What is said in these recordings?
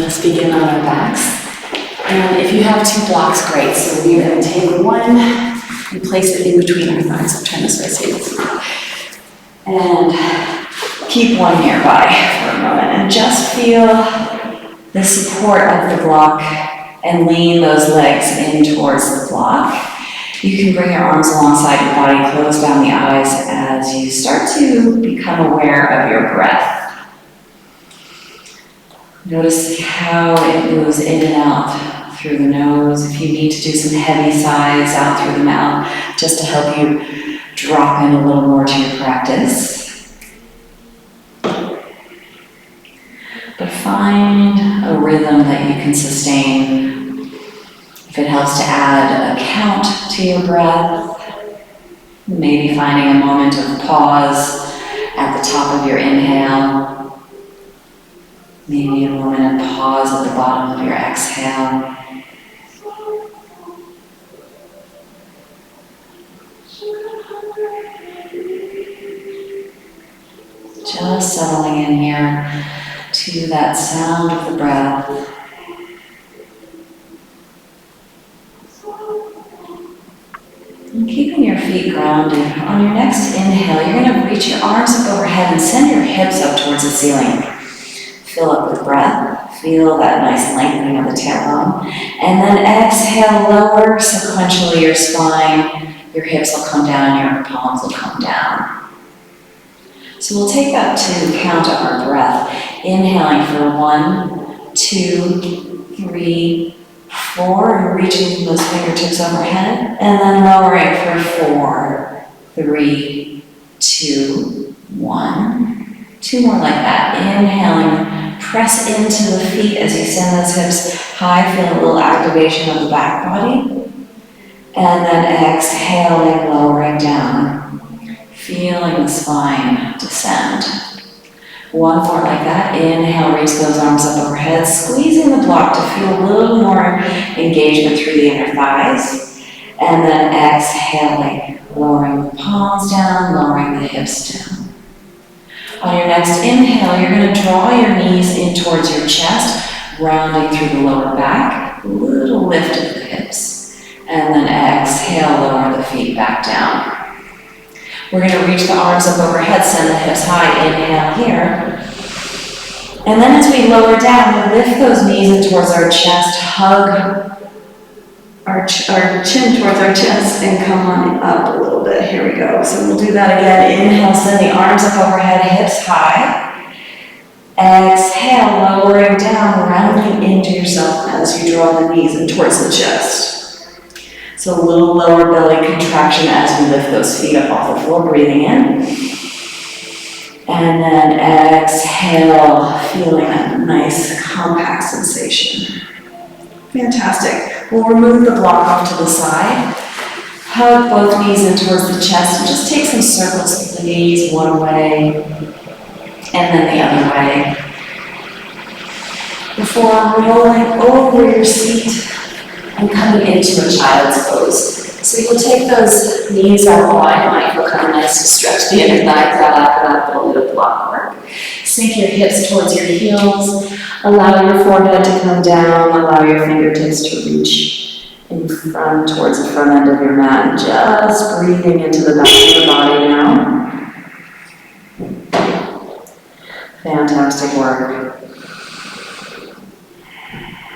Let's begin on our backs. And if you have two blocks, great. So we're going to take one and place it in between our thighs. I'll turn this way so you can see. And keep one nearby for a moment and just feel the support of the block and lean those legs in towards the block. You can bring your arms alongside your body, close down the eyes as you start to become aware of your breath. Notice how it moves in and out through the nose. If you need to do some heavy sighs out through the mouth, just to help you drop in a little more to your practice. But find a rhythm that you can sustain. If it helps to add a count to your breath, maybe finding a moment of pause at the top of your inhale. Maybe a moment of pause at the bottom of your exhale. Just settling in here to that sound of the breath. And keeping your feet grounded. On your next inhale, you're going to reach your arms up overhead and send your hips up towards the ceiling. Fill up with breath. Feel that nice lengthening of the tailbone. And then exhale, lower sequentially your spine. Your hips will come down and your palms will come down. So we'll take that to count of our breath. Inhaling for 1, 2, 3, 4. And reaching those fingertips overhead. And then lowering for 4, 3, 2, 1. 2 more like that. Inhaling. Press into the feet as you send those hips high. Feel a little activation of the back body. And then exhaling, lowering down. Feeling the spine descend. 1 more like that. Inhale, reach those arms up overhead. Squeezing the block to feel a little more engagement through the inner thighs. And then exhaling, lowering the palms down, lowering the hips down. On your next inhale, you're going to draw your knees in towards your chest, rounding through the lower back, a little lift of the hips. And then exhale, lower the feet back down. We're going to reach the arms up overhead, send the hips high, inhale here. And then as we lower down, we'll lift those knees in towards our chest, hug our chin towards our chest and come on up a little bit. Here we go. So we'll do that again. Inhale, send the arms up overhead, hips high. Exhale, lowering down, rounding into yourself as you draw the knees in towards the chest. So a little lower belly contraction as we lift those feet up off the floor, breathing in. And then exhale, feeling that nice compact sensation. Fantastic. We'll remove the block off to the side. Hug both knees in towards the chest and just take some circles with the knees one way and then the other way. Before rolling over your seat and coming into a child's pose. So you'll take those knees out wide, might feel kind of nice to stretch the inner thighs out after that little bit of block work. Sink your hips towards your heels. Allow your forehead to come down. Allow your fingertips to reach in front towards the front end of your mat. Just breathing into the back of the body now. Fantastic work.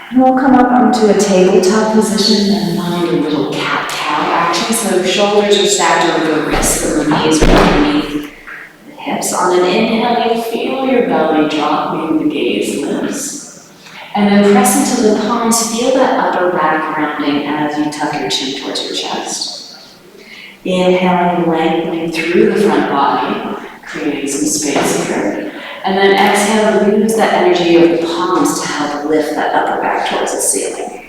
And we'll come up onto a tabletop position and find a little cat-cow action. So shoulders are stacked over the wrists, so the knees are underneath the hips. On an inhale, you feel your belly drop, maybe the gaze lifts. And then press into the palms, feel that upper back rounding as you tuck your chin towards your chest. Inhaling, lengthening through the front body, creating some space here. And then exhale, use that energy of the palms to help lift that upper back towards the ceiling.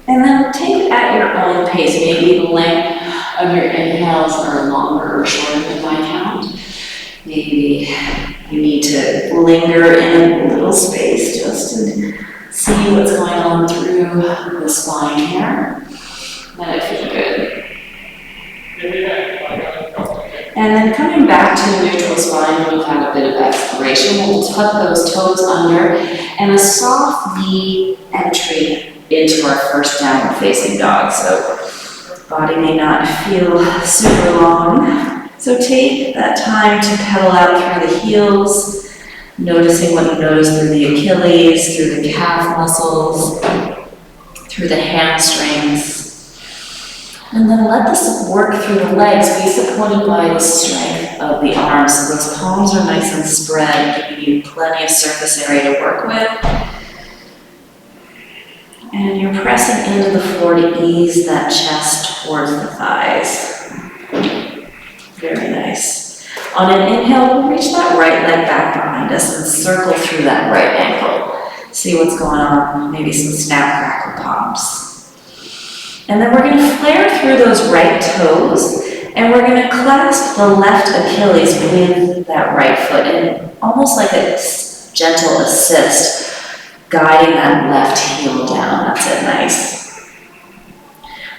And then take it at your own pace. Maybe the length of your inhales are longer or shorter than my count. Maybe you need to linger in a little space just to see what's going on through the spine here. Let it feel good. And then coming back to a neutral spine when we've had a bit of exploration, we'll tuck those toes under and a soft knee entry into our first downward facing dog. So body may not feel super long. So take that time to pedal out through the heels, noticing what you notice through the Achilles, through the calf muscles, through the hamstrings. And then let the support through the legs be supported by the strength of the arms. So those palms are nice and spread, giving you plenty of surface area to work with. And you're pressing into the floor to ease that chest towards the thighs. Very nice. On an inhale, we'll reach that right leg back behind us and circle through that right ankle. See what's going on, maybe some snap, crackle pops. And then we're going to flare through those right toes, and we're going to clasp the left Achilles with that right foot, and almost like a gentle assist, guiding that left heel down. That's it, nice.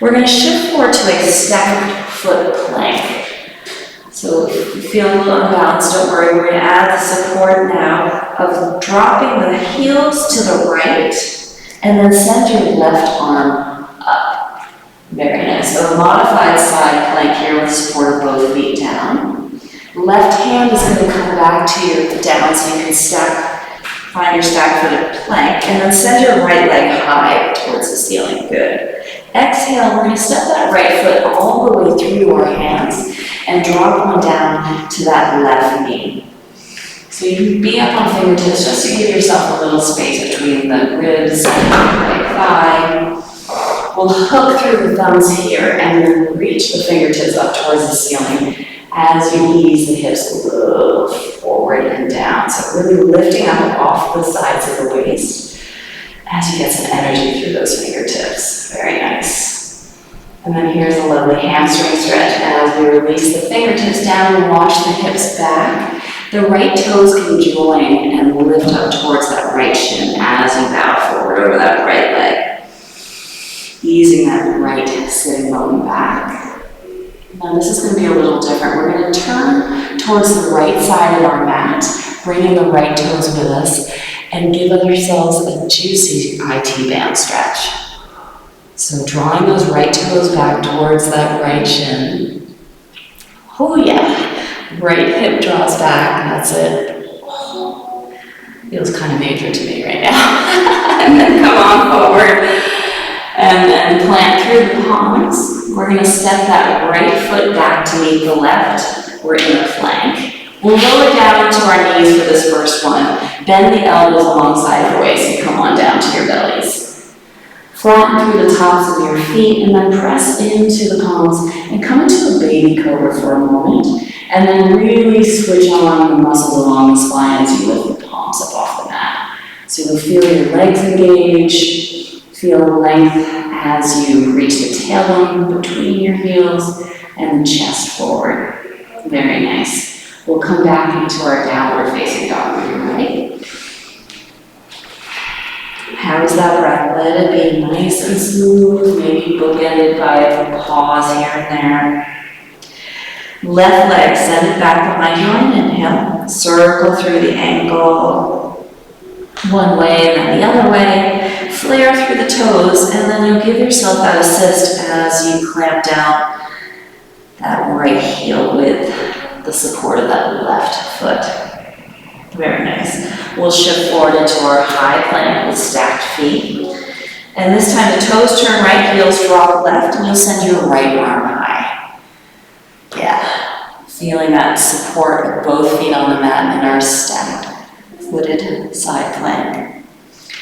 We're going to shift forward to a stacked foot plank. So if you feel a little unbalanced, don't worry, we're going to add the support now of dropping the heels to the right, and then send your left arm up. Very nice. So a modified side plank here with support of both feet down. Left hand is going to come back to your down so you can find your stack-footed plank, and then send your right leg high towards the ceiling. Good. Exhale, we're going to step that right foot all the way through our hands and drop one down to that left knee. So you can be up on fingertips just to give yourself a little space between the ribs and the right thigh. We'll hook through the thumbs here and then reach the fingertips up towards the ceiling as you ease the hips a little forward and down. So really lifting up off the sides of the waist as you get some energy through those fingertips. Very nice. And then here's a lovely hamstring stretch as we release the fingertips down and wash the hips back. The right toes can join and lift up towards that right shin as you bow forward over that right leg. Easing that right sitting bone back. Now this is going to be a little different. We're going to turn towards the right side of our mat, bringing the right toes with us, and give yourselves a juicy IT band stretch. So drawing those right toes back towards that right shin. Oh yeah. Right hip draws back. That's it. Oh, feels kind of major to me right now. And then come on forward. And then plant through the palms. We're going to step that right foot back to meet the left. We're in a plank. We'll lower down to our knees for this first one. Bend the elbows alongside the waist and come on down to your bellies. Flatten through the tops of your feet and then press into the palms and come into a baby cobra for a moment. And then really switch on the muscles along the spine as you lift the palms up off the mat. So you'll feel your legs engage. Feel length as you reach the tailbone between your heels and the chest forward. Very nice. We'll come back into our downward facing dog when you're ready. How's that breath? Let it be nice and smooth, maybe bookended by a pause here and there. Left leg, send it back behind you on an inhale. Circle through the ankle. One way and then the other way. Flare through the toes, and then you'll give yourself that assist as you clamp down that right heel with the support of that left foot. Very nice. We'll shift forward into our high plank with stacked feet. And this time the toes turn right, heels drop left, and you'll send your right arm high. Yeah. Feeling that support of both feet on the mat in our stacked footed side plank.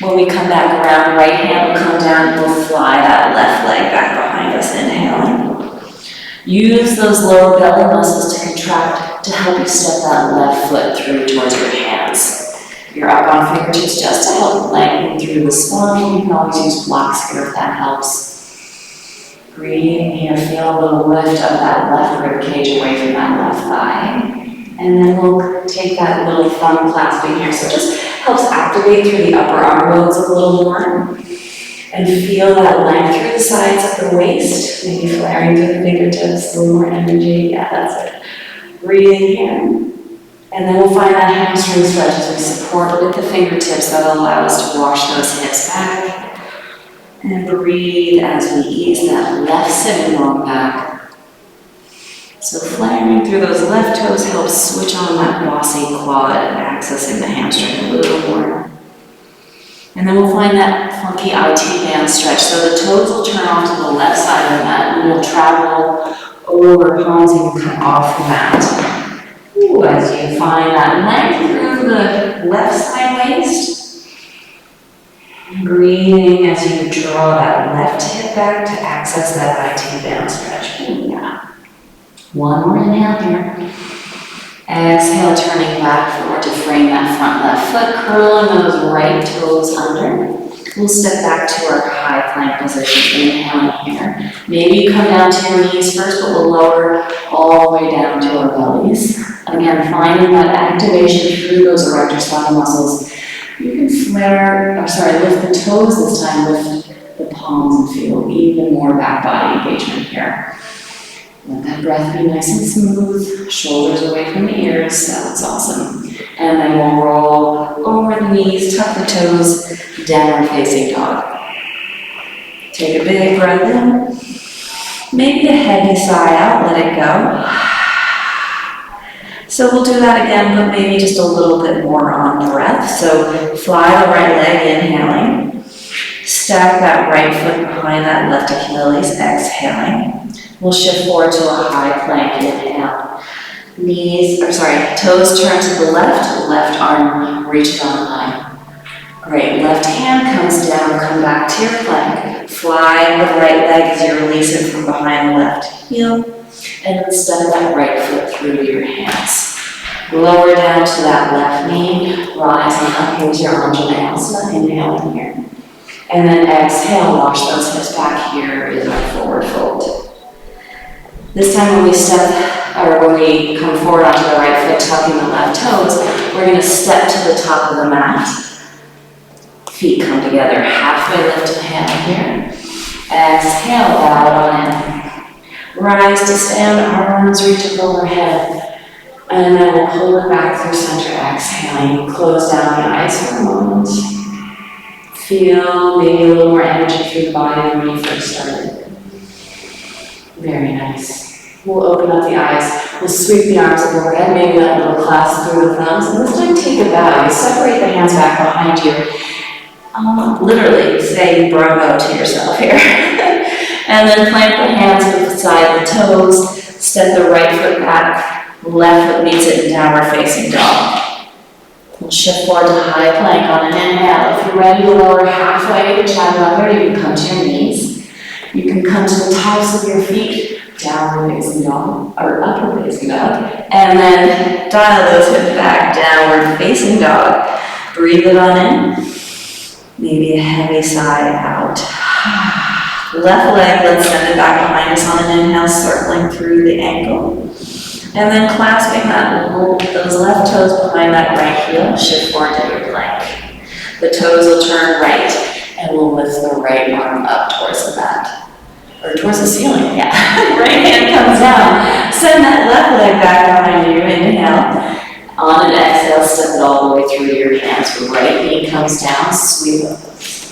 When we come back around, right hand will come down and we'll fly that left leg back behind us, inhaling. Use those lower belly muscles to contract to help you step that left foot through towards your hands. You're up on fingertips just to help lengthen through the spine. You can always use blocks here if that helps. Breathing here, feel a little lift of that left rib cage away from that left thigh. And then we'll take that little thumb clasping here. So it just helps activate through the upper arm bones a little more. And feel that length through the sides of the waist. Maybe flaring through the fingertips, a little more energy. Yeah, that's it. Breathing here. And then we'll find that hamstring stretch as we support with the fingertips that allow us to wash those hips back. And breathe as we ease that left sitting bone back. So flaring through those left toes helps switch on that bossy quad and accessing the hamstring a little more. And then we'll find that funky IT band stretch. So the toes will turn off to the left side of the mat and we'll travel over, palms and come off the mat. Ooh, as you find that length through the left side waist. Breathing as you draw that left hip back to access that IT band stretch. Ooh, yeah. One more inhale here. Exhale, turning back forward to frame that front left foot, curling those right toes under. We'll step back to our high plank position, inhaling here. Maybe you come down to your knees first, but we'll lower all the way down to our bellies. Again, finding that activation through those erector spinal muscles. You can lift the toes this time, lift the palms and feel even more back body engagement here. Let that breath be nice and smooth, shoulders away from the ears, that's awesome. And then we'll roll over the knees, tuck the toes, downward facing dog. Take a big breath in. Maybe a heavy sigh out, let it go. So we'll do that again, but maybe just a little bit more on breath. So fly the right leg, inhaling. Stack that right foot behind that left Achilles, exhaling. We'll shift forward to a high plank, inhale. Toes turn to the left arm reaches on high. Great, left hand comes down, come back to your plank. Fly the right leg as you release it from behind the left heel. And then step that right foot through to your hands. Lower down to that left knee, rise on up into your Anjaneyasana, inhaling here. And then exhale, wash those hips back here is our forward fold. This time when we come forward onto the right foot, tucking the left toes, we're going to step to the top of the mat. Feet come together, halfway lift inhale here. Exhale, bow on in. Rise to stand, arms reach up overhead. And then we'll pull it back through center, exhaling. Close down the eyes for a moment. Feel maybe a little more energy through the body than when you first started. Very nice. We'll open up the eyes. We'll sweep the arms up overhead, maybe that little clasp through the thumbs. And this time take a bow. You separate the hands back behind you. Literally say bravo to yourself here. And then plant the hands beside the toes. Step the right foot back. Left foot meets it in downward facing dog. We'll shift forward to high plank on an inhale. If you're ready to lower halfway to chaturanga, you can come to your knees. You can come to the tops of your feet. Downward facing dog, or upward facing dog, and then dial those hips back, downward facing dog. Breathe it on in, maybe a heavy sigh out. Left leg, let's send it back behind us on an inhale, circling through the ankle. And then clasping those left toes behind that right heel, shift forward to your plank. The toes will turn right, and we'll lift the right arm up towards the mat. Or towards the ceiling, yeah. Right hand comes down. Send that left leg back behind you, inhale. On an exhale, step it all the way through to your hands. Right knee comes down, sweep up.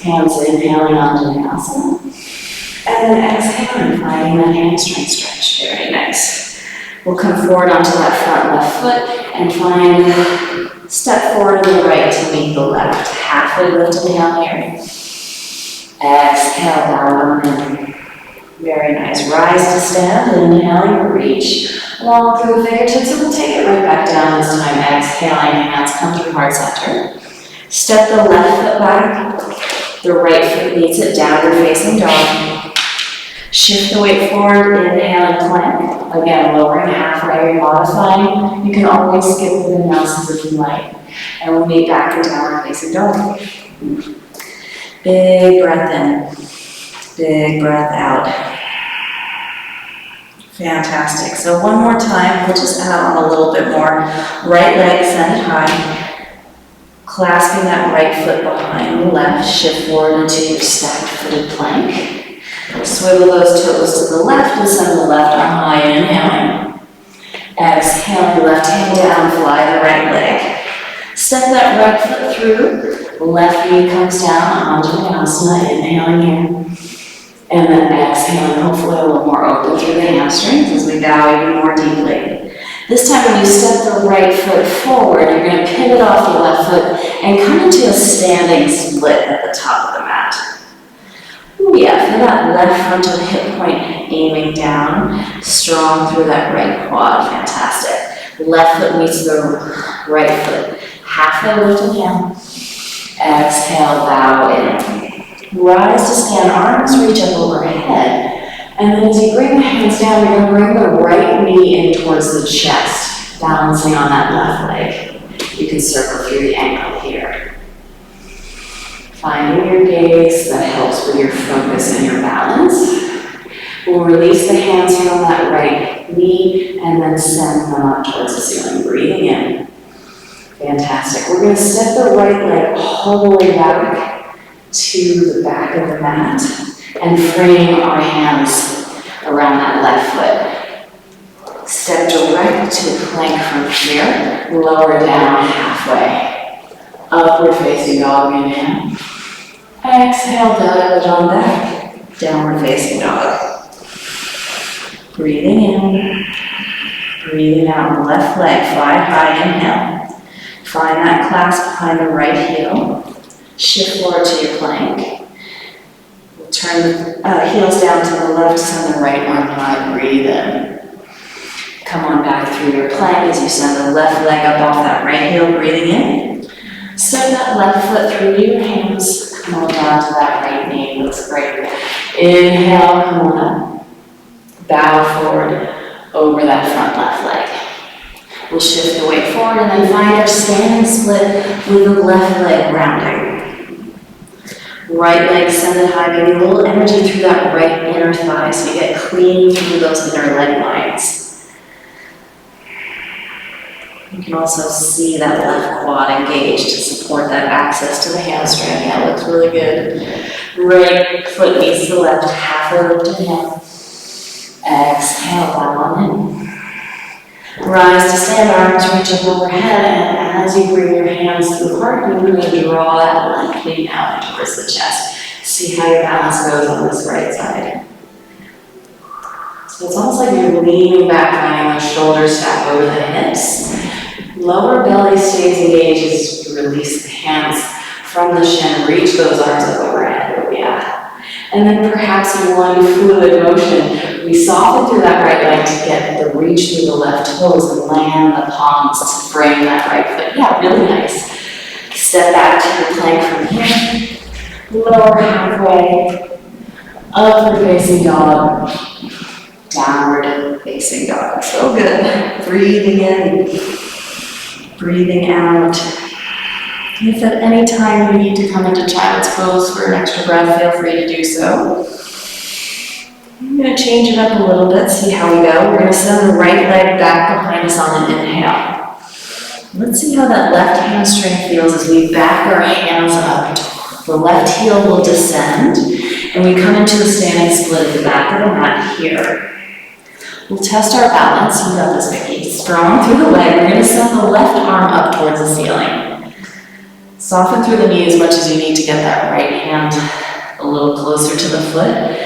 Hands inhaling onto the asana. And then exhaling, finding that hamstring stretch. Very nice. We'll come forward onto that front left foot and find step forward to the right to meet the left. Halfway lift inhale here. Exhale, down in. Very nice. Rise to stand, inhaling, reach long through the fingertips, and we'll take it right back down this time. Exhaling, hands come through heart center. Step the left foot back, the right foot meets it, downward facing dog. Shift the weight forward, inhaling plank. Again, lowering halfway, modifying. You can always skip the vinyasas if you like. And we'll meet back in downward facing dog. Big breath in. Big breath out. Fantastic. So one more time, we'll just add on a little bit more. Right leg, send it high. Clasping that right foot behind the left, shift forward into your stacked footed plank. Swivel those toes to the left and send the left arm high, inhaling. Exhale, left hand down, fly the right leg. Step that right foot through, left knee comes down, Anjaneyasana, inhaling here. And then exhaling, hopefully a little more open through the hamstrings as we bow even more deeply. This time when you step the right foot forward, you're going to pivot off the left foot and come into a standing split at the top of the mat. Ooh, yeah, feel that left frontal hip point aiming down, strong through that right quad, fantastic. Left foot meets the right foot, halfway lift and down. Exhale, bow in. Rise to stand, arms reach up overhead. And then as you bring the hands down, you're going to bring the right knee in towards the chest, balancing on that left leg. You can circle through the ankle here. Finding your gaze that helps with your focus and your balance. We'll release the hands from that right knee and then send them up towards the ceiling, breathing in. Fantastic. We're going to step the right leg all the way back to the back of the mat and frame our hands around that left foot. Step direct to plank from here, lower down halfway. Upward facing dog, inhale. Exhale, dive on back. Downward facing dog. Breathing in, breathing out. Left leg, fly high, inhale. Find that clasp behind the right heel. Shift forward to your plank. We'll turn the heels down to the left, send the right arm high, breathe in. Come on back through your plank as you send the left leg up off that right heel, breathing in. Step that left foot through your hands, come on down to that right knee, looks great. Inhale, come on up. Bow forward over that front left leg. We'll shift the weight forward and then find our standing split with the left leg rounding. Right leg send it high, maybe a little energy through that right inner thigh so you get clean through those inner leg lines. You can also see that left quad engaged to support that access to the hamstring. That looks really good. Right foot meets the left, halfway lift inhale. Exhale, bow on in. Rise to stand, arms reach up overhead, and as you bring your hands to the heart, you're going to draw that left knee out towards the chest. See how your balance goes on this right side. So it's almost like you're leaning back, letting the shoulders stack over the hips. Lower belly stays engaged as you release the hands from the shin, reach those arms up overhead. Oh yeah. And then perhaps in one fluid motion, we soften through that right leg to get the reach through the left toes and land the palms to frame that right foot. Yeah, really nice. Step back to the plank from here. Lower halfway. Upward facing dog. Downward facing dog. So good. Breathing in. Breathing out. If at any time you need to come into child's pose for an extra breath, feel free to do so. I'm going to change it up a little bit, see how we go. We're going to send the right leg back behind us on an inhale. Let's see how that left hamstring feels as we back our hands up. The left heel will descend, and we come into a standing split at the back of the mat here. We'll test our balance. You got this, Vicky. Strong through the leg. We're going to send the left arm up towards the ceiling. Soften through the knee as much as you need to get that right hand a little closer to the foot.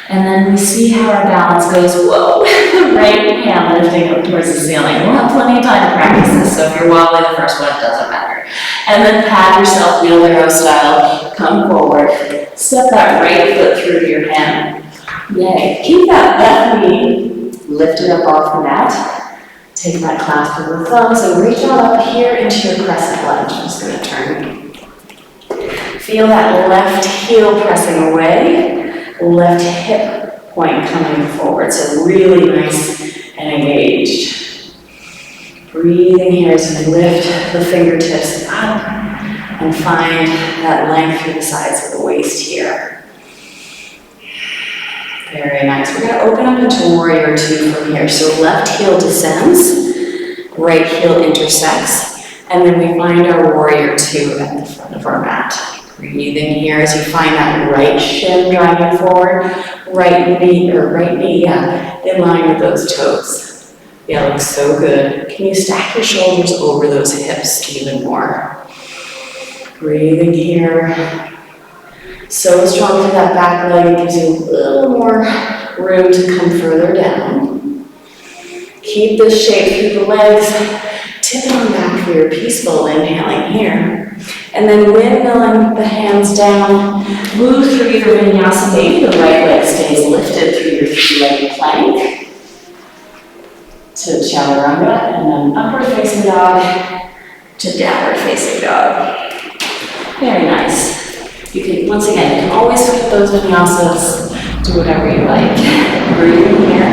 And then we see how our balance goes. Whoa, the right hand lifting up towards the ceiling. We'll have plenty of time to practice this, so if you're wobbly the first one, it doesn't matter. And then pat yourself wheelbarrow style. Come forward. Step that right foot through to your hand. Yay. Keep that left knee lifted up off the mat. Take that clasp of the thumbs and reach on up here into your crescent lunge. I'm just going to turn. Feel that left heel pressing away, left hip point coming forward. So really nice and engaged. Breathing here as you lift the fingertips up and find that length through the sides of the waist here. Very nice. We're going to open up into warrior two from here. So left heel descends, right heel intersects, and then we find our warrior two at the front of our mat. Breathing here as you find that right shin driving forward, right knee in line with those toes. Yeah, looks so good. Can you stack your shoulders over those hips even more? Breathing here. So strong through that back leg, it gives you a little more room to come further down. Keep this shape through the legs. Tip it on back for your peaceful inhaling here. And then windmilling the hands down. Move through your vinyasa. Maybe the right leg stays lifted through your three-legged plank to chaturanga, and then upward facing dog to downward facing dog. Very nice. You can, once again, you can always skip those vinyasas, do whatever you like. Breathe here.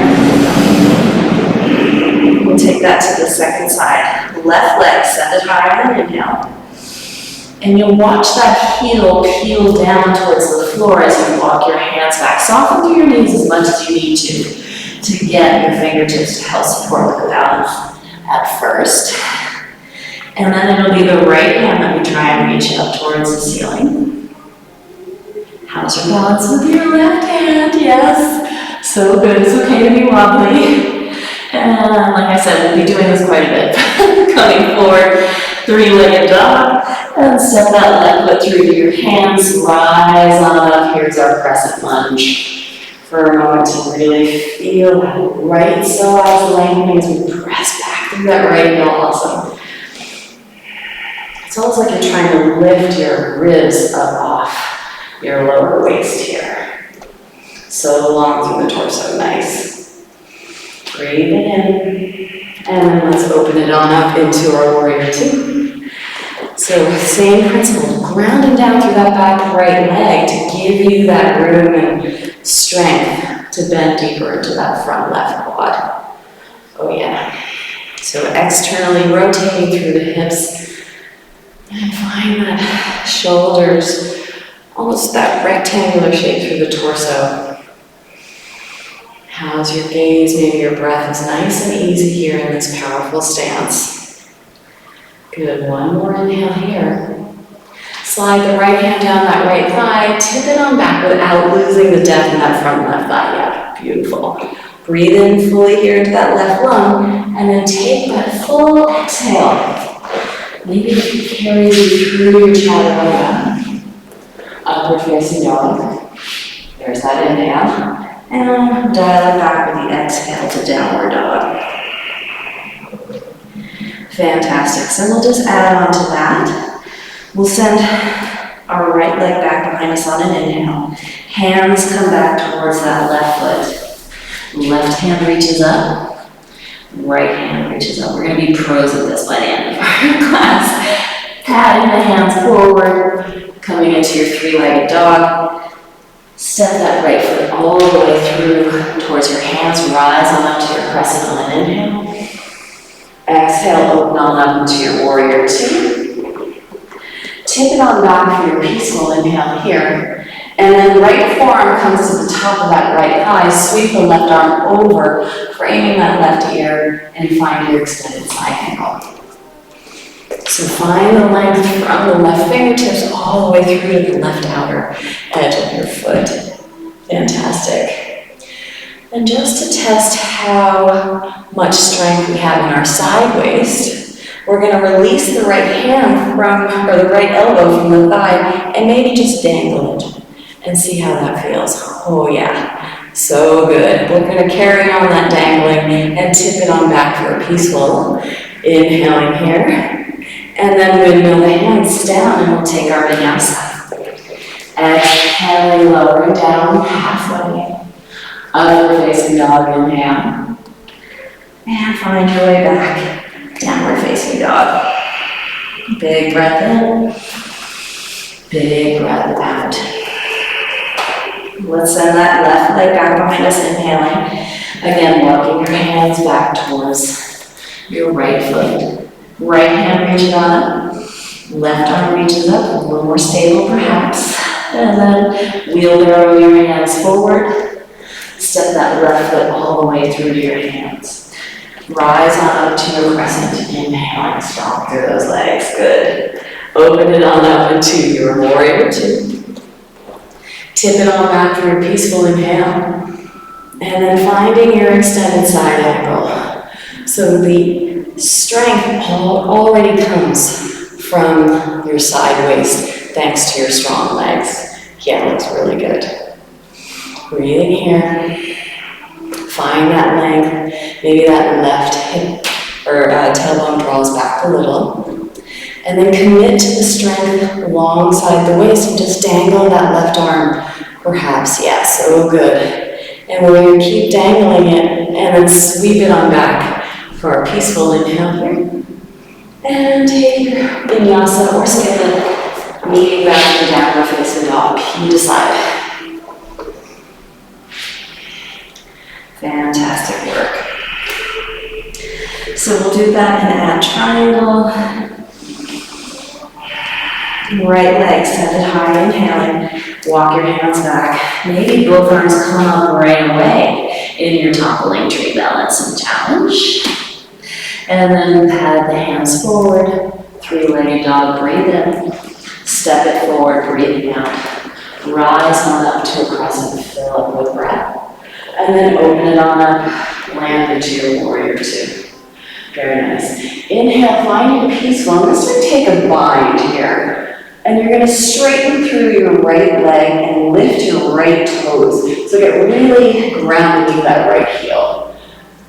We'll take that to the second side. Left leg, send it higher on inhale. And you'll watch that heel peel down towards the floor as you walk your hands back. Soften through your knees as much as you need to get your fingertips to help support the balance at first. And then it'll be the right hand that we try and reach up towards the ceiling. How's your balance with your left hand? Yes. So good. It's okay to be wobbly. And like I said, we'll be doing this quite a bit. Coming forward, three-legged dog. And step that left foot through to your hands. Rise on up. Here's our crescent lunge. For a moment to really feel that right psoas lengthening as we press back through that right heel also. It's almost like you're trying to lift your ribs up off your lower waist here. So long through the torso, nice. Breathe in, and then let's open it on up into our warrior two. So same principle, grounding down through that back right leg to give you that room and strength to bend deeper into that front left quad. Oh yeah. So externally rotating through the hips and find that shoulders, almost that rectangular shape through the torso. How's your gaze? Maybe your breath is nice and easy here in this powerful stance. Good, one more inhale here. Slide the right hand down that right thigh, tip it on back without losing the depth in that front left thigh. Yeah, beautiful. Breathe in fully here into that left lung, and then take that full exhale. Maybe it carries you through your chaturanga. Upward facing dog. There's that inhale. And dial it back with the exhale to downward dog. Fantastic. So we'll just add on to that. We'll send our right leg back behind us on an inhale. Hands come back towards that left foot. Left hand reaches up. Right hand reaches up. We're going to be pros at this by the end of our class. Patting the hands forward, coming into your three-legged dog. Step that right foot all the way through towards your hands. Rise on up to your crescent on an inhale. Exhale, open on up into your warrior two. Tip it on back for your peaceful inhale here. And then right forearm comes to the top of that right thigh. Sweep the left arm over, framing that left ear, and find your extended side angle. So find the length from the left fingertips all the way through to the left outer edge of your foot. Fantastic. And just to test how much strength we have in our side waist, we're going to release the right hand or the right elbow from the thigh and maybe just dangle it and see how that feels. Oh yeah, so good. We're going to carry on that dangling and tip it on back for a peaceful inhaling here. And then windmill the hands down and we'll take our vinyasa. Exhaling, lowering down halfway. Upward facing dog, inhale. And find your way back. Downward facing dog. Big breath in. Big breath out. Let's send that left leg back behind us, inhaling. Again, walking your hands back towards your right foot. Right hand reaches on up. Left arm reaches up, a little more stable perhaps. And then wheelbarrow your hands forward. Step that left foot all the way through to your hands. Rise on up to your crescent. Inhaling, stomp through those legs. Good. Open it on up into your warrior two. Tip it on back for your peaceful inhale. And then finding your extended side angle. So the strength already comes from your side waist thanks to your strong legs. Yeah, looks really good. Breathing here. Find that length. Maybe that left hip or tailbone draws back a little. And then commit to the strength alongside the waist and just dangle that left arm. Perhaps, yeah, so good. And we're going to keep dangling it and then sweep it on back for our peaceful inhale here. And take your vinyasa or skip it, meeting back to downward facing dog. You decide. Fantastic work. So we'll do that in that triangle. Right leg extended high, inhaling. Walk your hands back. Maybe both arms come up right away in your toppling tree balance and challenge. And then pad the hands forward. Three-legged dog, breathe in. Step it forward, breathing out. Rise on up to a crescent, fill up with breath. And then open it on up, land into your warrior two. Very nice. Inhale, find your peaceful. I'm just going to take a bind here. And you're going to straighten through your right leg and lift your right toes. So get really grounded through that right heel.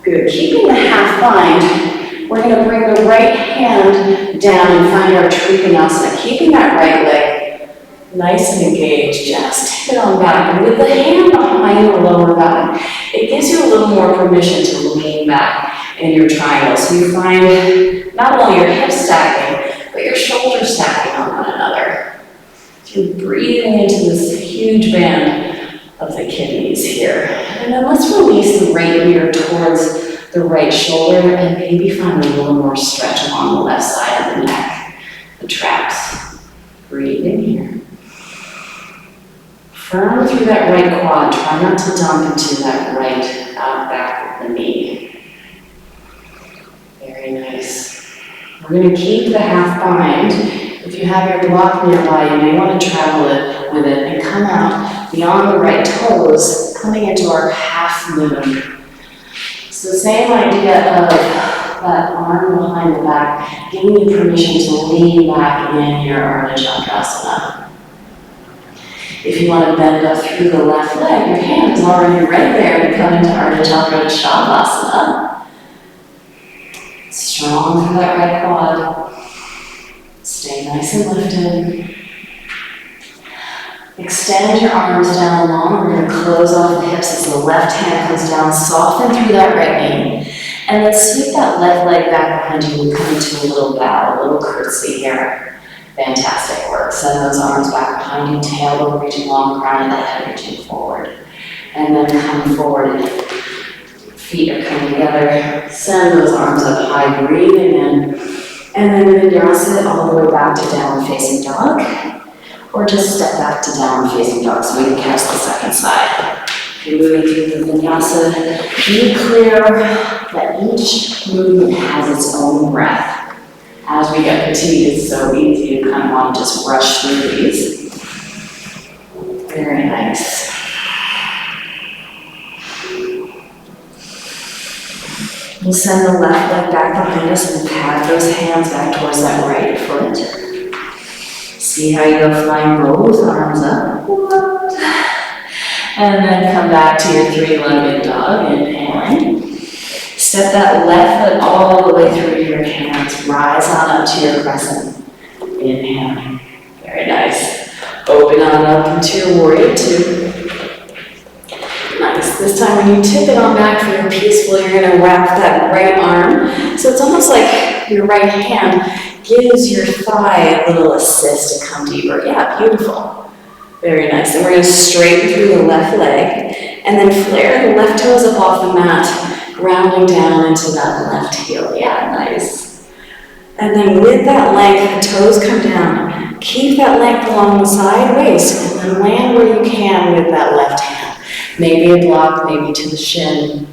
Good. Keeping the half bind, we're going to bring the right hand down and find our Trikonasana. Keeping that right leg nice and engaged. Just tip it on back. And with the hand behind the lower back, it gives you a little more permission to lean back in your triangle. So you find not only your hips stacking, but your shoulders stacking on one another. So you're breathing into this huge band of the kidneys here. And then let's release the right ear towards the right shoulder and maybe find a little more stretch along the left side of the neck, the traps. Breathe in here. Firm through that right quad. Try not to dump into that right out back of the knee. Very nice. We're going to keep the half bind. If you have your block nearby, you may want to travel it with it and come out beyond the right toes, coming into our half moon. So the same idea of that arm behind the back, giving you permission to lean back in your Ardha Chandrasana. If you want to bend up through the left leg, your hand is already right there to come into Ardha Chandrasana. Strong through that right quad. Stay nice and lifted. Extend your arms down long. We're going to close off the hips as the left hand comes down. Soften through that right knee. And then sweep that left leg back behind you and come into a little bow, a little curtsy here. Fantastic work. Send those arms back behind you. Tailbone reaching long, crown of the head reaching forward. And then come forward. Feet are coming together. Send those arms up high, breathing in. And then vinyasa all the way back to downward facing dog. Or just step back to downward facing dog so we can catch the second side. If you're moving through the vinyasa, be clear that each movement has its own breath. As we get fatigued, it's so easy to kind of want to just rush through these. Very nice. We'll send the left leg back behind us and pat those hands back towards that right foot. See how you go flying both arms up. And then come back to your three-legged dog, inhaling. Step that left foot all the way through your hands. Rise on up to your crescent. Inhaling. Very nice. Open on up into your warrior two. Nice. This time when you tip it on back for your peaceful, you're going to wrap that right arm. So it's almost like your right hand gives your thigh a little assist to come deeper. Yeah, beautiful. Very nice. And we're going to straighten through the left leg and then flare the left toes up off the mat, grounding down into that left heel. Yeah, nice. And then with that length, the toes come down. Keep that length along the side waist and then land where you can with that left hand. Maybe a block, maybe to the shin.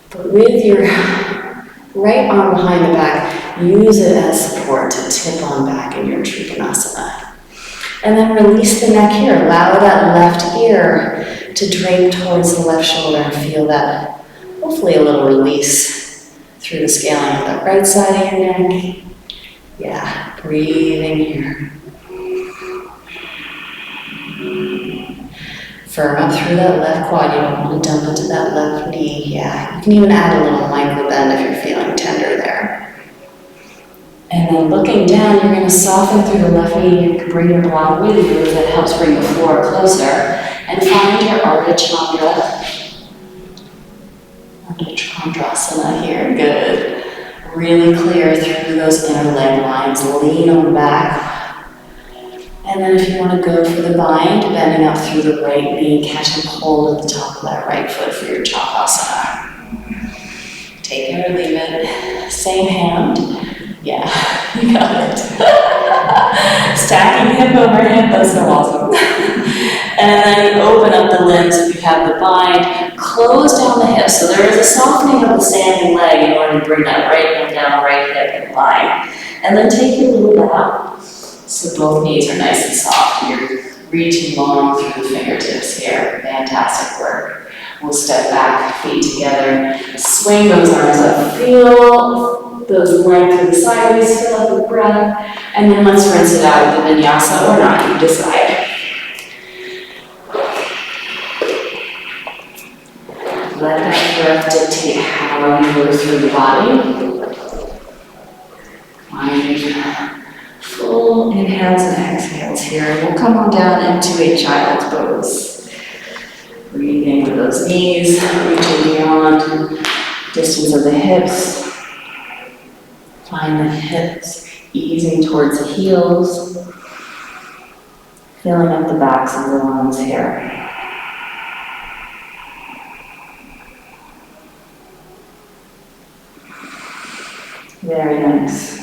But with your right arm behind the back, use it as support to tip on back in your Trikonasana. And then release the neck here. Allow that left ear to drape towards the left shoulder and feel that, hopefully a little release through the scaling of the right side of your neck. Yeah, breathing here. Firm up through that left quad. You don't want to dump into that left knee. Yeah, you can even add a little micro bend if you're feeling tender there. And then looking down, you're going to soften through the left knee. You can bring your block with you. That helps bring the floor closer. And find your Ardha Chandra. Ardha Chandrasana here. Good. Really clear through those inner leg lines. Lean on back. And then if you want to go for the bind, bending up through the right knee, catch and hold at the top of that right foot for your Chakasana. Take it or leave it. Same hand. Yeah, you got it. Stacking hip over hip, that's so awesome. And then open up the limbs if you have the bind. Close down the hips. So there is a softening of the standing leg in order to bring that right hand down, right hip in line. And then take your little bow. So both knees are nice and soft. You're reaching long through the fingertips here. Fantastic work. We'll step back, feet together. Swing those arms up. Feel those length through the sideways. Fill up with breath. And then let's rinse it out with the vinyasa or not. You decide. Let that breath dictate how you move through the body. Find full inhales and exhales here. We'll come on down into a child's pose. Breathing with those knees, reaching beyond distance of the hips. Find the hips easing towards the heels. Filling up the backs of the lungs here. Very nice.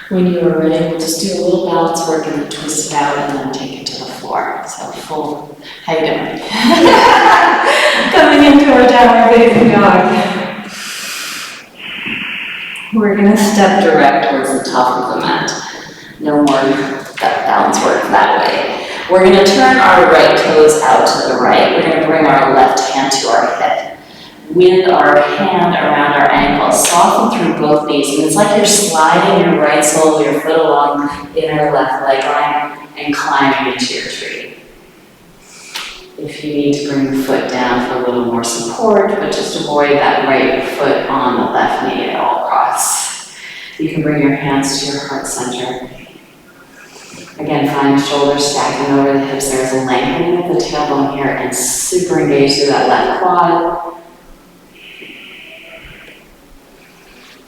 When you are ready, we'll just do a little balance work and then twist it out and then take it to the floor. So full, how you doing? Coming into our downward facing dog. We're going to step direct towards the top of the mat. No more that balance work that way. We're going to turn our right toes out to the right. We're going to bring our left hand to our hip. With our hand around our ankle, soften through both knees. And it's like you're sliding your right sole of your foot along the inner left leg line and climbing into your tree. If you need to bring the foot down for a little more support, but just avoid that right foot on the left knee at all costs. You can bring your hands to your heart center. Again, find the shoulders stacking over the hips. There's a lengthening of the tailbone here and super engaged through that left quad.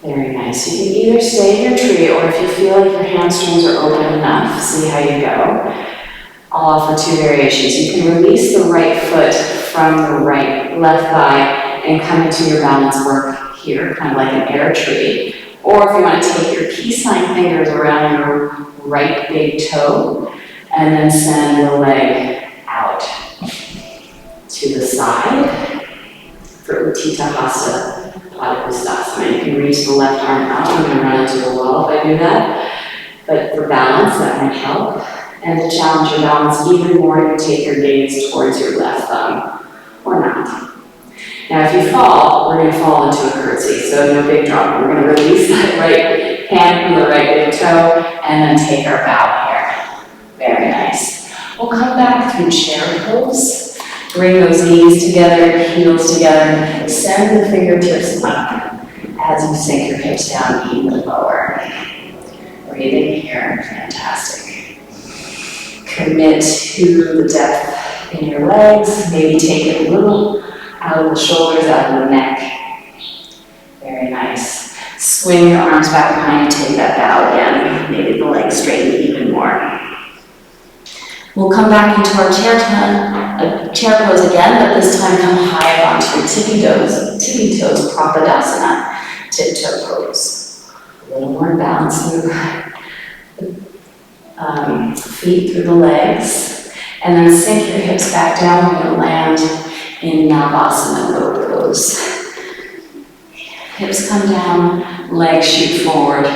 Very nice. You can either stay in your tree or if you feel like your hamstrings are open enough, see how you go. I'll offer two variations. You can release the right foot from the left thigh and come into your balance work here, kind of like an air tree. Or if you want to take your peace sign fingers around your right big toe and then send the leg out to the side for Utthita Hasta. You can reach the left arm out. I'm going to run into the wall if I do that. But for balance, that might help. And to challenge your balance even more, you take your gaze towards your left thumb, or not. Now, if you fall, we're going to fall into a curtsy, so no big drop. We're going to release that right hand from the right big toe, and then take our bow here. Very nice. We'll come back through chair pose. Bring those knees together, heels together. Send the fingertips up as you sink your hips down even lower. Breathing here, fantastic. Commit to the depth in your legs. Maybe take it a little out of the shoulders, out of the neck. Very nice. Swing your arms back behind you, take that bow again. Maybe the legs straighten even more. We'll come back into our chair pose again, but this time come high up onto your tippy toes, Prapadasana, tiptoe pose. A little more balance through the feet, through the legs, and then sink your hips back down. We're going to land in Navasana boat pose. Hips come down, legs shoot forward.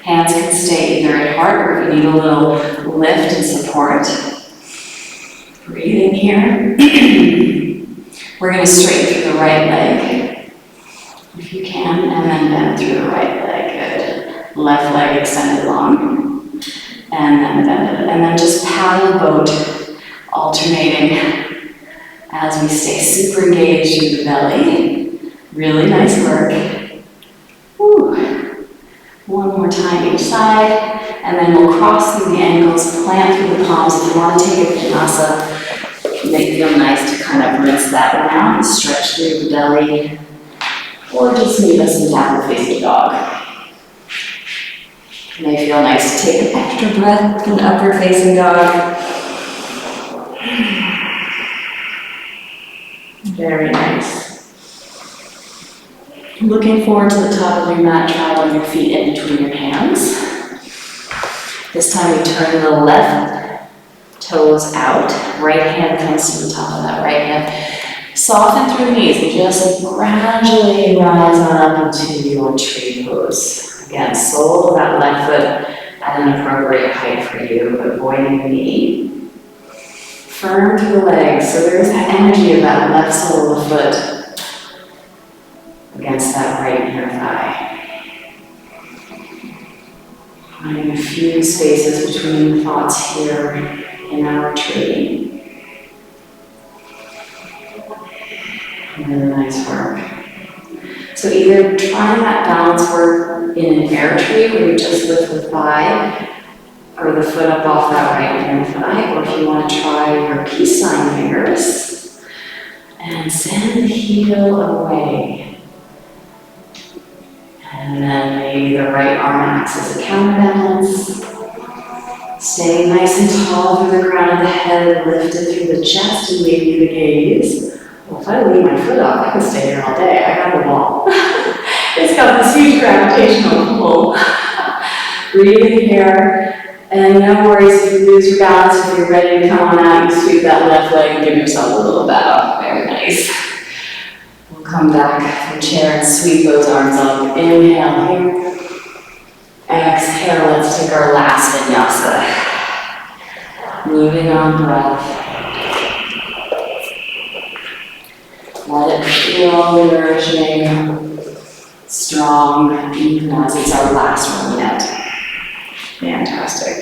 Hands can stay either at heart or if you need a little lift and support. Breathing here. We're going to straighten through the right leg. And bend through the right leg, good. Left leg extended long. And then bend it. And then just paddle boat, alternating as we stay super engaged in the belly. Really nice work. Whew. One more time each side. And then we'll cross through the ankles, plant through the palms. If you want to take a vinyasa, it may feel nice to kind of rinse that one out and stretch through the belly. Or just meet us in downward facing dog. It may feel nice to take an extra breath in upward facing dog. Very nice. Looking forward to the top of your mat, traveling your feet in between your hands. This time we turn the left toes out. Right hand comes to the top of that right hip. Soften through the knees and just gradually rise on up into your tree pose. Again, sole of that left foot at an appropriate height for you, avoiding the knee. Firm through the legs, so there's that energy of that left sole of the foot against that right inner thigh. Finding a few spaces between thoughts here in our tree. Really nice work. So either trying that balance work in an air tree where you just lift the thigh or the foot up off that right inner thigh, or if you want to try your peace sign fingers and send the heel away. And then maybe the right arm acts as a counterbalance. Stay nice and tall through the crown of the head, lifted through the chest and maybe the gaze. Well, if I leave my foot up, I can stay here all day. I got the wall. It's got this huge gravitational pull. Breathing here, and no worries if you lose your balance. If you're ready to come on out, you sweep that left leg and give yourself a little bow. Very nice. We'll come back from chair and sweep those arms up. Inhale here. Exhale, let's take our last vinyasa. Moving on breath. Let it feel nourishing, strong, even as it's our last one yet. Fantastic.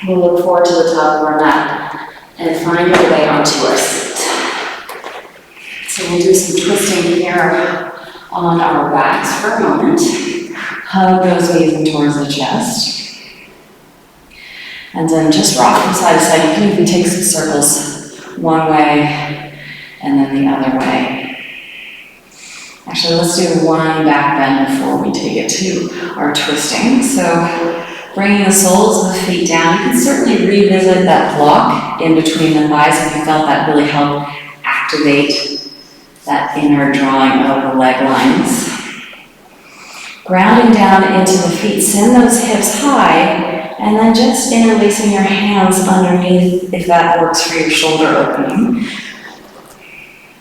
We'll look forward to the top of our mat and find our way onto our seat. So we'll do some twisting here on our backs for a moment. Hug those knees in towards the chest. And then just rock from side to side. You can even take some circles one way and then the other way. Actually, let's do one back bend before we take it to our twisting. So bringing the soles of the feet down, you can certainly revisit that block in between the thighs if you felt that really helped activate that inner drawing of the leg lines. Grounding down into the feet, send those hips high, and then just interlacing your hands underneath if that works for your shoulder opening.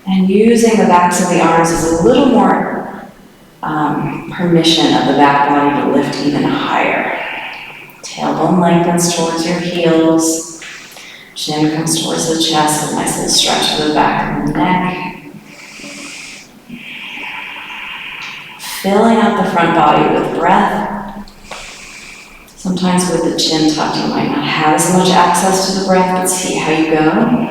And using the backs of the arms as a little more permission of the back body to lift even higher. Tailbone lengthens towards your heels. Chin comes towards the chest, a nice little stretch to the back of the neck. Filling out the front body with breath. Sometimes with the chin tucked, you might not have as much access to the breath, but see how you go.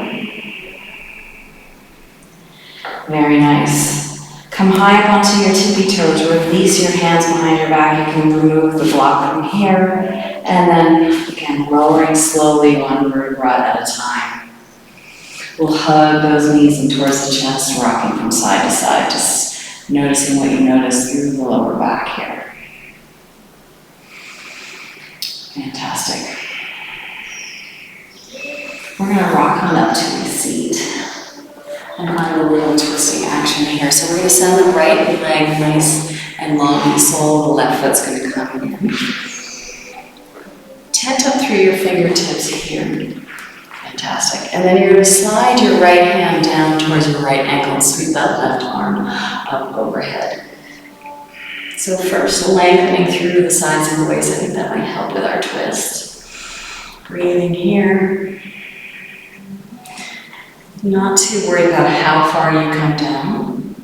Very nice. Come high up onto your tippy toes. Release your hands behind your back. You can remove the block from here. And then, again, lowering slowly one vertebra at a time. We'll hug those knees in towards the chest, rocking from side to side, just noticing what you notice through the lower back here. Fantastic. We're going to rock on up to a seat. And find a little twisting action here. So we're going to send the right leg nice and long. The sole of the left foot's going to come in. Tent up through your fingertips here. Fantastic. And then you're going to slide your right hand down towards your right ankle and sweep that left arm up overhead. So first, lengthening through the sides of the waist. I think that might help with our twist. Breathing here. Not too worried about how far you come down.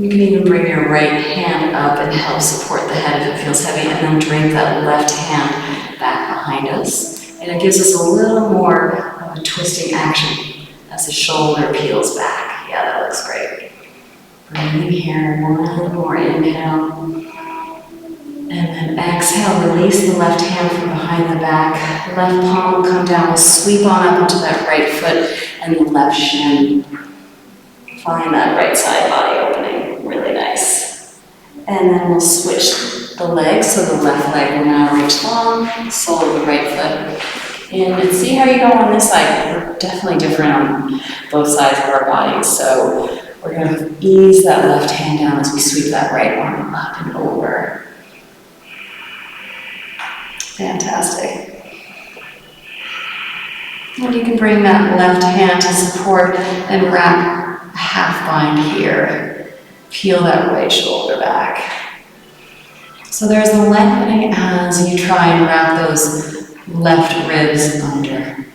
You can even bring your right hand up and help support the head if it feels heavy, and then drape that left hand back behind us. And it gives us a little more of a twisting action as the shoulder peels back. Yeah, that looks great. Breathing here, one more inhale. And then exhale, release the left hand from behind the back. Left palm will come down, we'll sweep on up into that right foot and the left shin. Find that right side body opening, really nice. And then we'll switch the legs, so the left leg will now reach long, sole of the right foot in, and see how you go on this side. We're definitely different on both sides of our bodies, so we're going to ease that left hand down as we sweep that right arm up and over. Fantastic. And you can bring that left hand to support and wrap a half bind here. Peel that right shoulder back. So there's a lengthening as you try and wrap those left ribs under.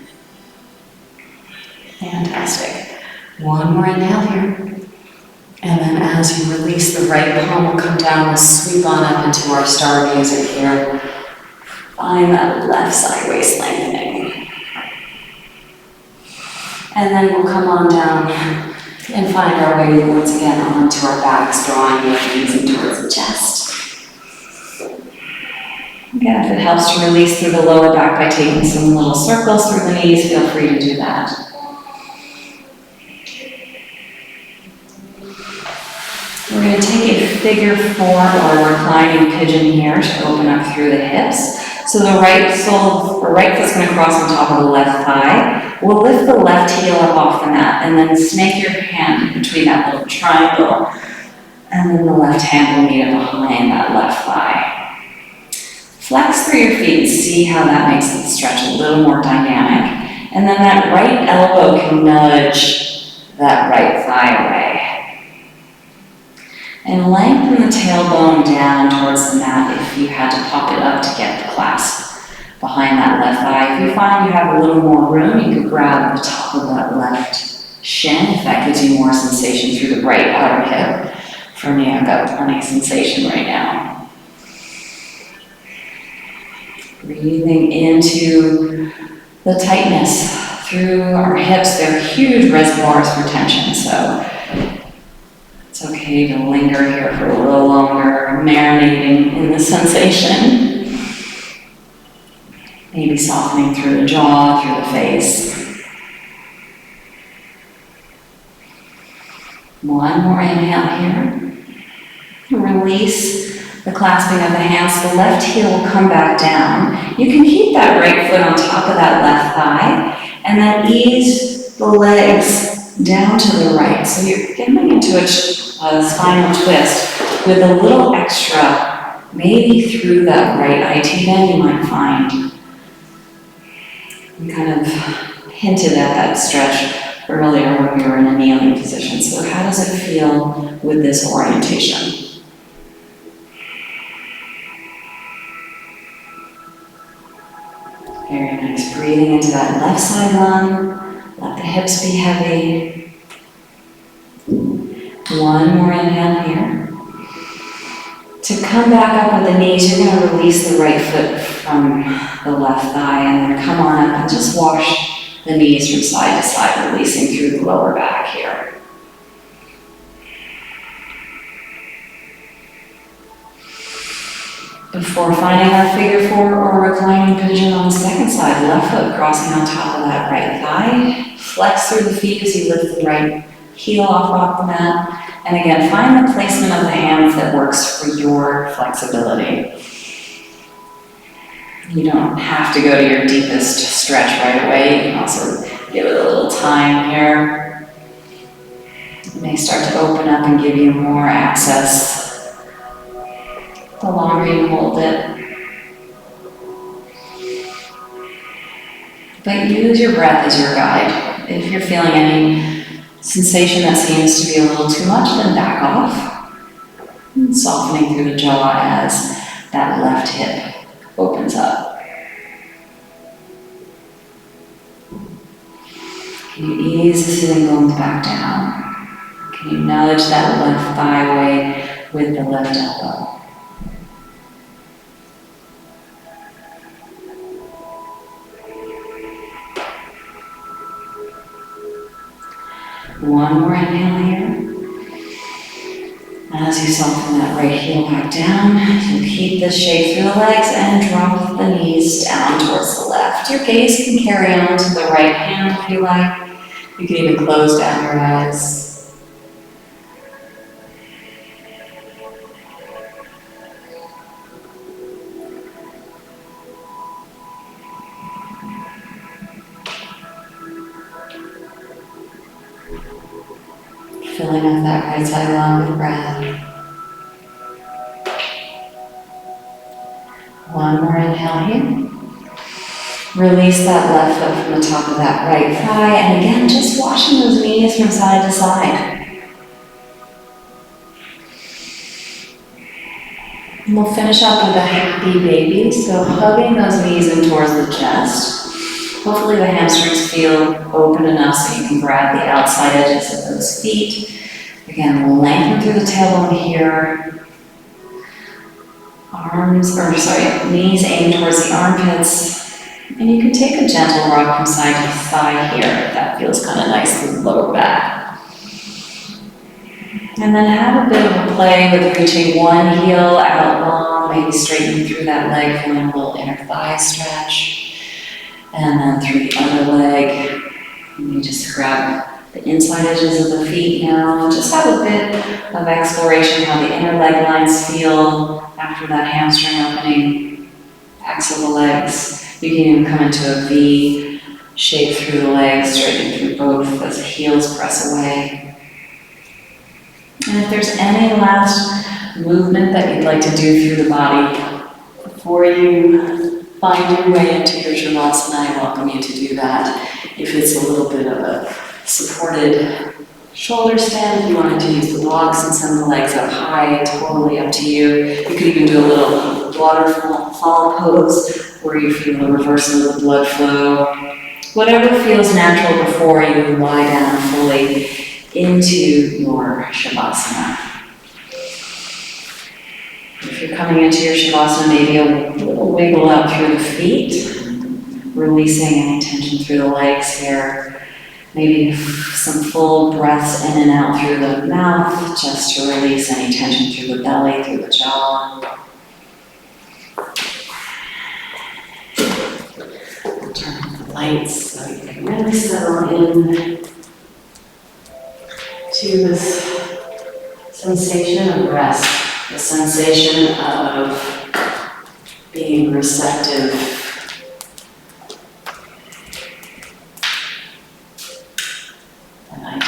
Fantastic. One more inhale here. And then as you release, the right palm will come down and sweep on up into our stargazer here. Find that left side waist lengthening. And then we'll come on down and find our way once again onto our backs, drawing the knees in towards the chest. Again, if it helps to release through the lower back by taking some little circles through the knees, feel free to do that. We're going to take a figure four or reclining pigeon here to open up through the hips. So the right foot's going to cross on top of the left thigh. We'll lift the left heel up off the mat and then snake your hand between that little triangle. And then the left hand will meet it behind that left thigh. Flex through your feet, see how that makes the stretch a little more dynamic. And then that right elbow can nudge that right thigh away. And lengthen the tailbone down towards the mat if you had to pop it up to get the clasp behind that left thigh. If you find you have a little more room, you could grab the top of that left shin if that gives you more sensation through the right outer hip. For me, I've got plenty of sensation right now. Breathing into the tightness through our hips. They're huge reservoirs for tension, so it's okay to linger here for a little longer, marinating in the sensation. Maybe softening through the jaw, through the face. One more inhale here. Release the clasping of the hands. The left heel will come back down. You can keep that right foot on top of that left thigh, and then ease the legs down to the right. So you're getting into a spinal twist with a little extra, maybe through that right IT bend you might find. We kind of hinted at that stretch earlier when we were in a kneeling position. So how does it feel with this orientation? Very nice. Breathing into that left side lung. Let the hips be heavy. One more inhale here. To come back up with the knees, you're going to release the right foot from the left thigh and then come on up and just wash the knees from side to side, releasing through the lower back here. Before finding our figure four or reclining pigeon on the second side, left foot crossing on top of that right thigh. Flex through the feet as you lift the right heel off the mat. And again, find the placement of the hands that works for your flexibility. You don't have to go to your deepest stretch right away. You can also give it a little time here. It may start to open up and give you more access the longer you hold it. But use your breath as your guide. If you're feeling any sensation that seems to be a little too much, then back off. And softening through the jaw as that left hip opens up. Can you ease the sitting bones back down? Can You acknowledge that left thigh weight with the left elbow. One more inhale here. As you soften that right heel back down, you keep this shape through the legs and drop the knees down towards the left. Your gaze can carry on to the right hand if you like. You can even close down your eyes. Filling up that right side lung with breath. One more inhale here. Release that left foot from the top of that right thigh, and again, just washing those knees from side to side. And we'll finish up with a happy baby, so hugging those knees in towards the chest. Hopefully the hamstrings feel open enough so you can grab the outside edges of those feet. Again, lengthen through the tailbone here. Knees aim towards the armpits. And you can take a gentle rock from side to thigh here if that feels kind of nice through the lower back. And then have a bit of a play with reaching one heel out long, maybe straightening through that leg, feeling a little inner thigh stretch. And then through the other leg, you just grab the inside edges of the feet now. Just have a bit of exploration how the inner leg lines feel after that hamstring opening. Backs of the legs. You can even come into a V shape through the legs, straightening through both as the heels press away. And if there's any last movement that you'd like to do through the body before you find your way into your Shavasana, I welcome you to do that. If it's a little bit of a supported shoulder stand, if you wanted to use the blocks and send the legs up high, totally up to you. You could even do a little waterfall pose where you feel the reversal of the blood flow. Whatever feels natural before you lie down fully into your Shavasana. If you're coming into your Shavasana, maybe a little wiggle out through the feet, releasing any tension through the legs here. Maybe some full breaths in and out through the mouth, just to release any tension through the belly, through the jaw. Turn on the lights so you can really settle in to this sensation of rest, the sensation of being receptive.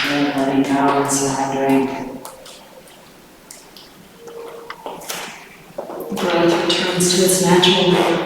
Letting go and surrendering. Breath returns to its natural rhythm.